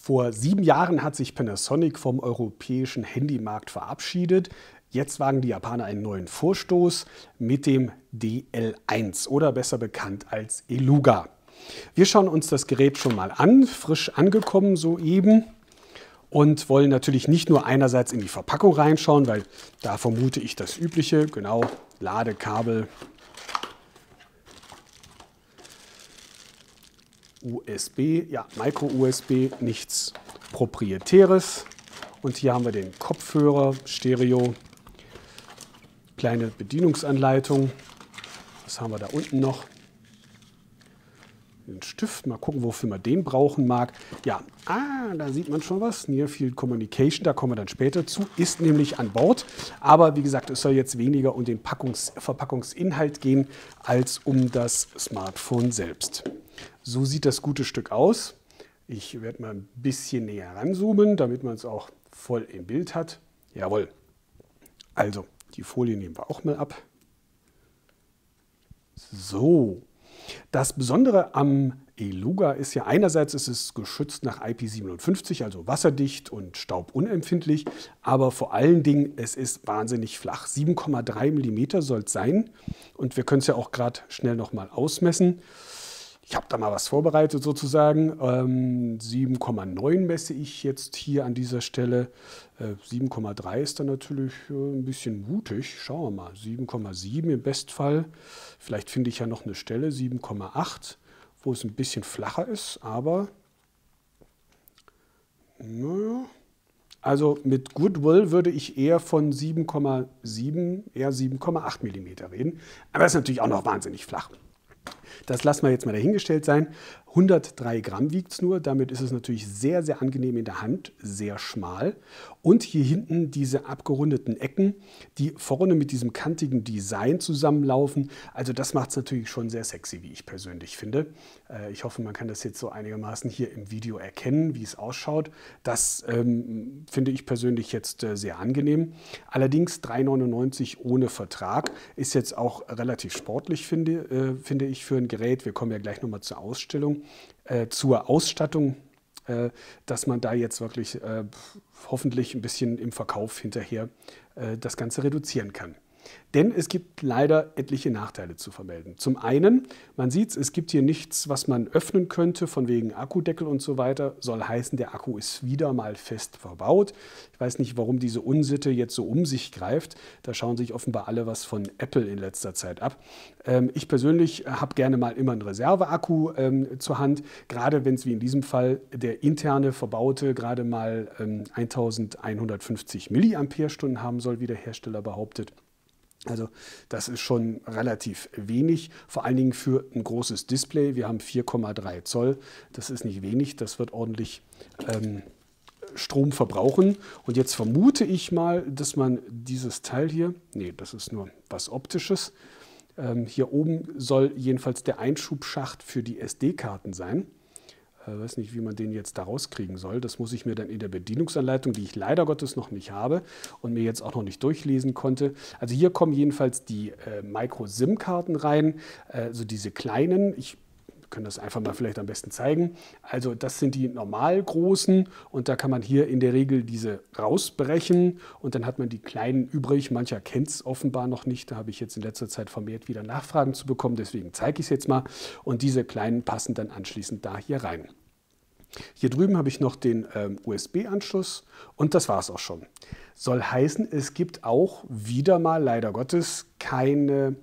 Vor 7 Jahren hat sich Panasonic vom europäischen Handymarkt verabschiedet. Jetzt wagen die Japaner einen neuen Vorstoß mit dem DL1 oder besser bekannt als Eluga. Wir schauen uns das Gerät schon mal an, frisch angekommen soeben. Und wollen natürlich nicht nur einerseits in die Verpackung reinschauen, weil da vermute ich das Übliche, genau, Ladekabel, USB, ja, Micro-USB, nichts Proprietäres. Und hier haben wir den Kopfhörer, Stereo, kleine Bedienungsanleitung. Was haben wir da unten noch? Den Stift, mal gucken, wofür man den brauchen mag. Ja, da sieht man schon was. Near Field Communication, da kommen wir dann später zu, ist nämlich an Bord. Aber wie gesagt, es soll jetzt weniger um den Verpackungsinhalt gehen, als um das Smartphone selbst. So sieht das gute Stück aus. Ich werde mal ein bisschen näher ranzoomen, damit man es auch voll im Bild hat. Jawohl. Also, die Folie nehmen wir auch mal ab. So. Das Besondere am Eluga ist ja einerseits, ist es geschützt nach IP57, also wasserdicht und staubunempfindlich, aber vor allen Dingen, es ist wahnsinnig flach. 7,3 mm soll es sein und wir können es ja auch gerade schnell nochmal ausmessen. Ich habe da mal was vorbereitet sozusagen. 7,9 messe ich jetzt hier an dieser Stelle. 7,3 ist dann natürlich ein bisschen mutig. Schauen wir mal. 7,7 im Bestfall. Vielleicht finde ich ja noch eine Stelle, 7,8, wo es ein bisschen flacher ist. Aber naja. Also mit Goodwill würde ich eher von 7,7, eher 7,8 mm reden. Aber es ist natürlich auch noch wahnsinnig flach. Das lassen wir jetzt mal dahingestellt sein. 103 Gramm wiegt es nur, damit ist es natürlich sehr, sehr angenehm in der Hand, sehr schmal. Und hier hinten diese abgerundeten Ecken, die vorne mit diesem kantigen Design zusammenlaufen. Also das macht es natürlich schon sehr sexy, wie ich persönlich finde. Ich hoffe, man kann das jetzt so einigermaßen hier im Video erkennen, wie es ausschaut. Das finde ich persönlich jetzt sehr angenehm. Allerdings 3,99 ohne Vertrag ist jetzt auch relativ sportlich, finde ich, für ein Gerät. Wir kommen ja gleich nochmal zur Ausstattung, dass man da jetzt wirklich hoffentlich ein bisschen im Verkauf hinterher das Ganze reduzieren kann. Denn es gibt leider etliche Nachteile zu vermelden. Zum einen, man sieht es gibt hier nichts, was man öffnen könnte, von wegen Akkudeckel und so weiter. Soll heißen, der Akku ist wieder mal fest verbaut. Ich weiß nicht, warum diese Unsitte jetzt so um sich greift. Da schauen sich offenbar alle was von Apple in letzter Zeit ab. Ich persönlich habe gerne mal immer einen Reserveakku zur Hand, gerade wenn es wie in diesem Fall der interne verbaute gerade mal 1150 mAh haben soll, wie der Hersteller behauptet. Also das ist schon relativ wenig, vor allen Dingen für ein großes Display. Wir haben 4,3 Zoll, das ist nicht wenig, das wird ordentlich Strom verbrauchen. Und jetzt vermute ich mal, dass man dieses Teil hier, nee, das ist nur was Optisches, hier oben soll jedenfalls der Einschubschacht für die SD-Karten sein. Ich weiß nicht, wie man den jetzt da rauskriegen soll. Das muss ich mir dann in der Bedienungsanleitung, die ich leider Gottes noch nicht habe und mir jetzt auch noch nicht durchlesen konnte. Also hier kommen jedenfalls die Micro-SIM-Karten rein, also diese kleinen. Ich kann das einfach mal vielleicht am besten zeigen. Also das sind die normal großen und da kann man hier in der Regel diese rausbrechen und dann hat man die kleinen übrig. Mancher kennt es offenbar noch nicht. Da habe ich jetzt in letzter Zeit vermehrt wieder Nachfragen zu bekommen. Deswegen zeige ich es jetzt mal und diese kleinen passen dann anschließend da hier rein. Hier drüben habe ich noch den USB-Anschluss und das war es auch schon. Soll heißen, es gibt auch wieder mal leider Gottes keinen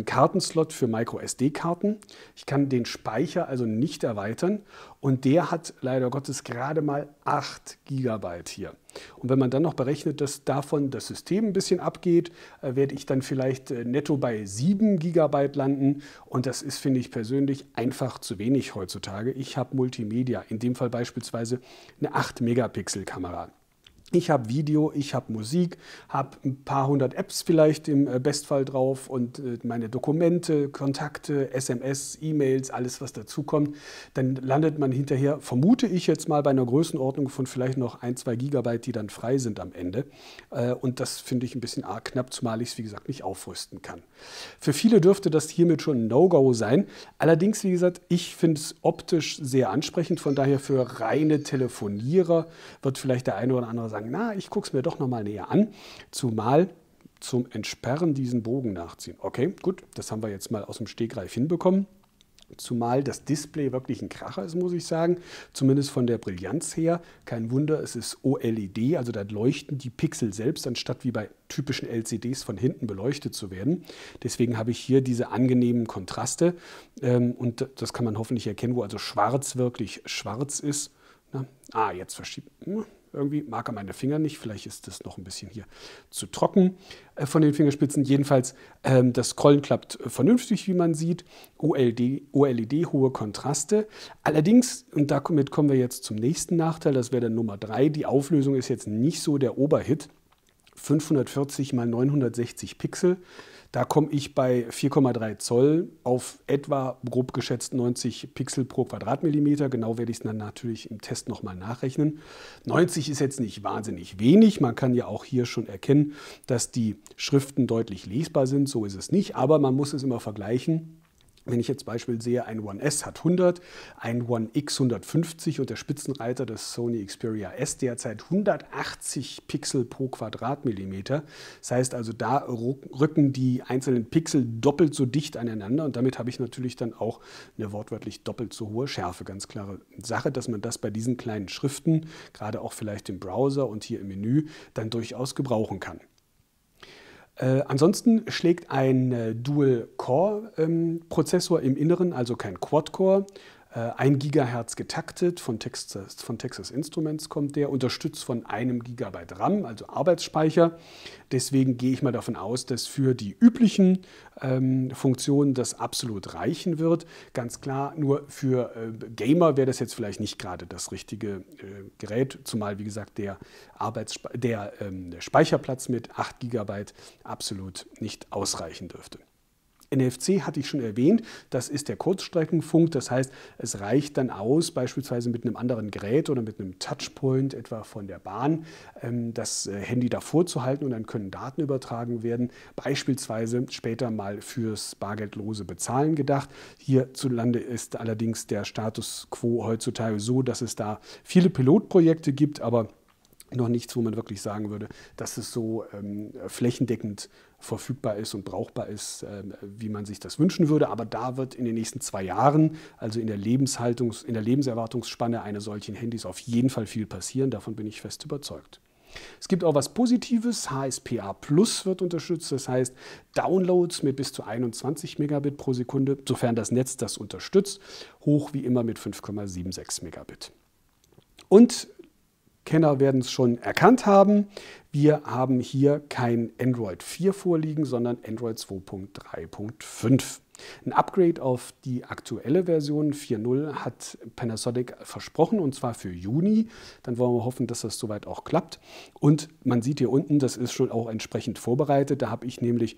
Kartenslot für Micro-SD-Karten. Ich kann den Speicher also nicht erweitern und der hat leider Gottes gerade mal 8 GB hier. Und wenn man dann noch berechnet, dass davon das System ein bisschen abgeht, werde ich dann vielleicht netto bei 7 GB landen und das ist, finde ich persönlich, einfach zu wenig heutzutage. Ich habe Multimedia, in dem Fall beispielsweise eine 8-Megapixel-Kamera. Ich habe Video, ich habe Musik, habe ein paar hundert Apps vielleicht im Bestfall drauf und meine Dokumente, Kontakte, SMS, E-Mails, alles was dazukommt. Dann landet man hinterher, vermute ich jetzt mal, bei einer Größenordnung von vielleicht noch 1, 2 Gigabyte, die dann frei sind am Ende. Und das finde ich ein bisschen arg knapp, zumal ich es, wie gesagt, nicht aufrüsten kann. Für viele dürfte das hiermit schon ein No-Go sein. Allerdings, wie gesagt, ich finde es optisch sehr ansprechend. Von daher für reine Telefonierer wird vielleicht der eine oder andere sagen, na, ich gucke es mir doch nochmal näher an, zumal zum Entsperren diesen Bogen nachziehen. Okay, gut, das haben wir jetzt mal aus dem Stegreif hinbekommen. Zumal das Display wirklich ein Kracher ist, muss ich sagen, zumindest von der Brillanz her. Kein Wunder, es ist OLED, also da leuchten die Pixel selbst, anstatt wie bei typischen LCDs von hinten beleuchtet zu werden. Deswegen habe ich hier diese angenehmen Kontraste und das kann man hoffentlich erkennen, wo also schwarz wirklich schwarz ist. Na, jetzt verschiebt. Irgendwie mag er meine Finger nicht, vielleicht ist das noch ein bisschen hier zu trocken von den Fingerspitzen. Jedenfalls, das Scrollen klappt vernünftig, wie man sieht. OLED, hohe Kontraste. Allerdings, und damit kommen wir jetzt zum nächsten Nachteil, das wäre dann Nummer 3, die Auflösung ist jetzt nicht so der Oberhit. 540 x 960 Pixel. Da komme ich bei 4,3 Zoll auf etwa grob geschätzt 90 Pixel pro Quadratmillimeter. Genau werde ich es dann natürlich im Test nochmal nachrechnen. 90 ist jetzt nicht wahnsinnig wenig. Man kann ja auch hier schon erkennen, dass die Schriften deutlich lesbar sind. So ist es nicht, aber man muss es immer vergleichen. Wenn ich jetzt Beispiel sehe, ein One S hat 100, ein One X 150 und der Spitzenreiter des Sony Xperia S derzeit 180 Pixel pro Quadratmillimeter. Das heißt also, da rücken die einzelnen Pixel doppelt so dicht aneinander und damit habe ich natürlich dann auch eine wortwörtlich doppelt so hohe Schärfe. Ganz klare Sache, dass man das bei diesen kleinen Schriften, gerade auch vielleicht im Browser und hier im Menü, dann durchaus gebrauchen kann. Ansonsten schlägt ein Dual-Core-Prozessor im Inneren, also kein Quad-Core. 1 GHz getaktet, von Texas Instruments kommt der, unterstützt von 1 GB RAM, also Arbeitsspeicher. Deswegen gehe ich mal davon aus, dass für die üblichen Funktionen das absolut reichen wird. Ganz klar, nur für Gamer wäre das jetzt vielleicht nicht gerade das richtige Gerät, zumal, wie gesagt, der Speicherplatz mit 8 GB absolut nicht ausreichen dürfte. NFC hatte ich schon erwähnt, das ist der Kurzstreckenfunk, das heißt, es reicht dann aus, beispielsweise mit einem anderen Gerät oder mit einem Touchpoint, etwa von der Bahn, das Handy davor zu halten und dann können Daten übertragen werden, beispielsweise später mal fürs bargeldlose Bezahlen gedacht. Hierzulande ist allerdings der Status quo heutzutage so, dass es da viele Pilotprojekte gibt, aber noch nichts, wo man wirklich sagen würde, dass es so flächendeckend verfügbar ist und brauchbar ist, wie man sich das wünschen würde. Aber da wird in den nächsten 2 Jahren, also in der Lebenserwartungsspanne eines solchen Handys auf jeden Fall viel passieren. Davon bin ich fest überzeugt. Es gibt auch was Positives, HSPA Plus wird unterstützt, das heißt Downloads mit bis zu 21 Megabit pro Sekunde, sofern das Netz das unterstützt, hoch wie immer mit 5,76 Megabit. Und Kenner werden es schon erkannt haben. Wir haben hier kein Android 4 vorliegen, sondern Android 2.3.5. Ein Upgrade auf die aktuelle Version 4.0 hat Panasonic versprochen, und zwar für Juni. Dann wollen wir hoffen, dass das soweit auch klappt. Und man sieht hier unten, das ist schon auch entsprechend vorbereitet. Da habe ich nämlich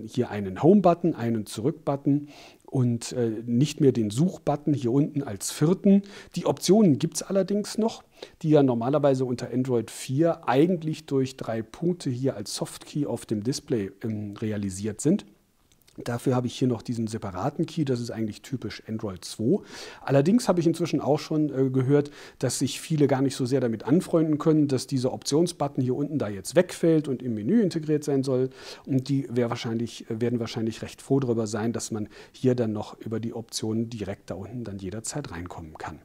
hier einen Home-Button, einen Zurück-Button und nicht mehr den Such-Button hier unten als 4. Die Optionen gibt es allerdings noch, die ja normalerweise unter Android 4 eigentlich durch 3 Punkte hier als Softkey auf dem Display realisiert sind. Dafür habe ich hier noch diesen separaten Key, das ist eigentlich typisch Android 2. Allerdings habe ich inzwischen auch schon gehört, dass sich viele gar nicht so sehr damit anfreunden können, dass dieser Optionsbutton hier unten da jetzt wegfällt und im Menü integriert sein soll. Und die werden wahrscheinlich recht froh darüber sein, dass man hier dann noch über die Optionen direkt da unten dann jederzeit reinkommen kann.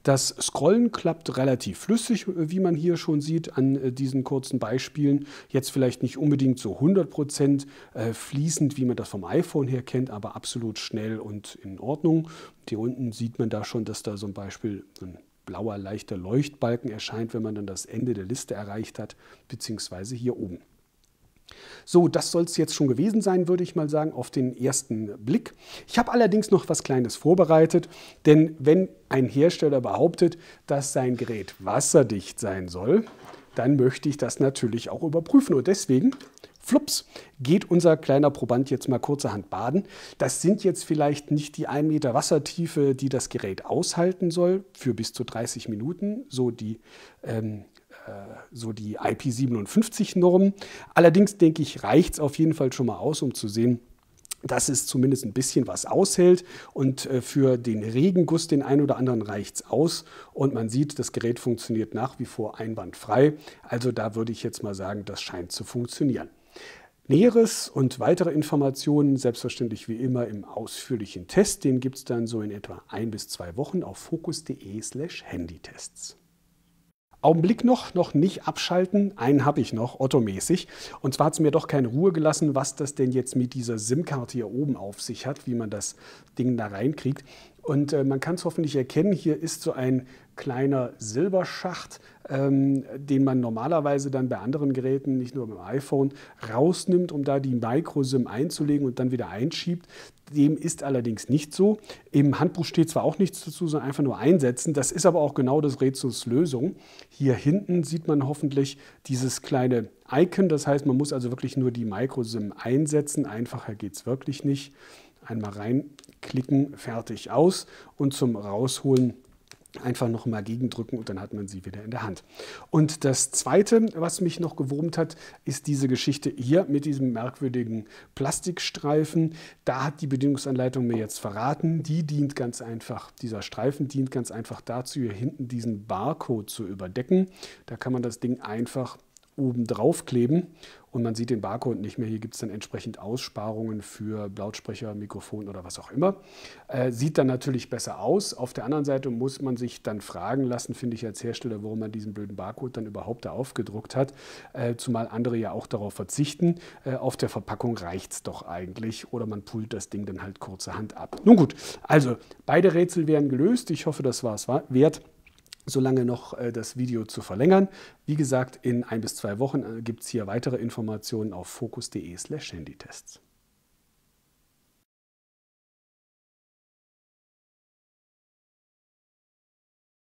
Das Scrollen klappt relativ flüssig, wie man hier schon sieht an diesen kurzen Beispielen. Jetzt vielleicht nicht unbedingt so 100% fließend, wie man das vom iPhone her kennt, aber absolut schnell und in Ordnung. Hier unten sieht man da schon, dass da zum Beispiel ein blauer, leichter Leuchtbalken erscheint, wenn man dann das Ende der Liste erreicht hat, beziehungsweise hier oben. So, das soll es jetzt schon gewesen sein, würde ich mal sagen, auf den ersten Blick. Ich habe allerdings noch was Kleines vorbereitet, denn wenn ein Hersteller behauptet, dass sein Gerät wasserdicht sein soll, dann möchte ich das natürlich auch überprüfen. Und deswegen, flups, geht unser kleiner Proband jetzt mal kurzerhand baden. Das sind jetzt vielleicht nicht die 1 Meter Wassertiefe, die das Gerät aushalten soll, für bis zu 30 Minuten, so die IP57-Norm. Allerdings denke ich, reicht es auf jeden Fall schon mal aus, um zu sehen, dass es zumindest ein bisschen was aushält, und für den Regenguss, den einen oder anderen, reicht es aus, und man sieht, das Gerät funktioniert nach wie vor einwandfrei. Also da würde ich jetzt mal sagen, das scheint zu funktionieren. Näheres und weitere Informationen selbstverständlich wie immer im ausführlichen Test. Den gibt es dann so in etwa 1 bis 2 Wochen auf focus.de/Handytests. Augenblick noch nicht abschalten. Einen habe ich noch, ottomäßig. Und zwar hat es mir doch keine Ruhe gelassen, was das denn jetzt mit dieser SIM-Karte hier oben auf sich hat, wie man das Ding da reinkriegt. Und man kann es hoffentlich erkennen, hier ist so ein kleiner Silberschacht, den man normalerweise dann bei anderen Geräten, nicht nur beim iPhone, rausnimmt, um da die Micro-SIM einzulegen und dann wieder einschiebt. Dem ist allerdings nicht so. Im Handbuch steht zwar auch nichts dazu, sondern einfach nur einsetzen. Das ist aber auch genau des Rätsels Lösung. Hier hinten sieht man hoffentlich dieses kleine Icon. Das heißt, man muss also wirklich nur die Micro-SIM einsetzen. Einfacher geht es wirklich nicht. Einmal reinklicken, fertig, aus, und zum Rausholen einfach noch mal gegendrücken und dann hat man sie wieder in der Hand. Und das Zweite, was mich noch gewurmt hat, ist diese Geschichte hier mit diesem merkwürdigen Plastikstreifen. Da hat die Bedienungsanleitung mir jetzt verraten, dieser Streifen dient ganz einfach dazu, hier hinten diesen Barcode zu überdecken. Da kann man das Ding einfach oben drauf kleben und man sieht den Barcode nicht mehr. Hier gibt es dann entsprechend Aussparungen für Lautsprecher, Mikrofon oder was auch immer. Sieht dann natürlich besser aus. Auf der anderen Seite muss man sich dann fragen lassen, finde ich als Hersteller, warum man diesen blöden Barcode dann überhaupt da aufgedruckt hat. Zumal andere ja auch darauf verzichten. Auf der Verpackung reicht es doch eigentlich. Oder man pullt das Ding dann halt kurzerhand ab. Nun gut, also beide Rätsel werden gelöst. Ich hoffe, das war es wert, solange noch das Video zu verlängern. Wie gesagt, in 1 bis 2 Wochen gibt es hier weitere Informationen auf focus.de/Handytests.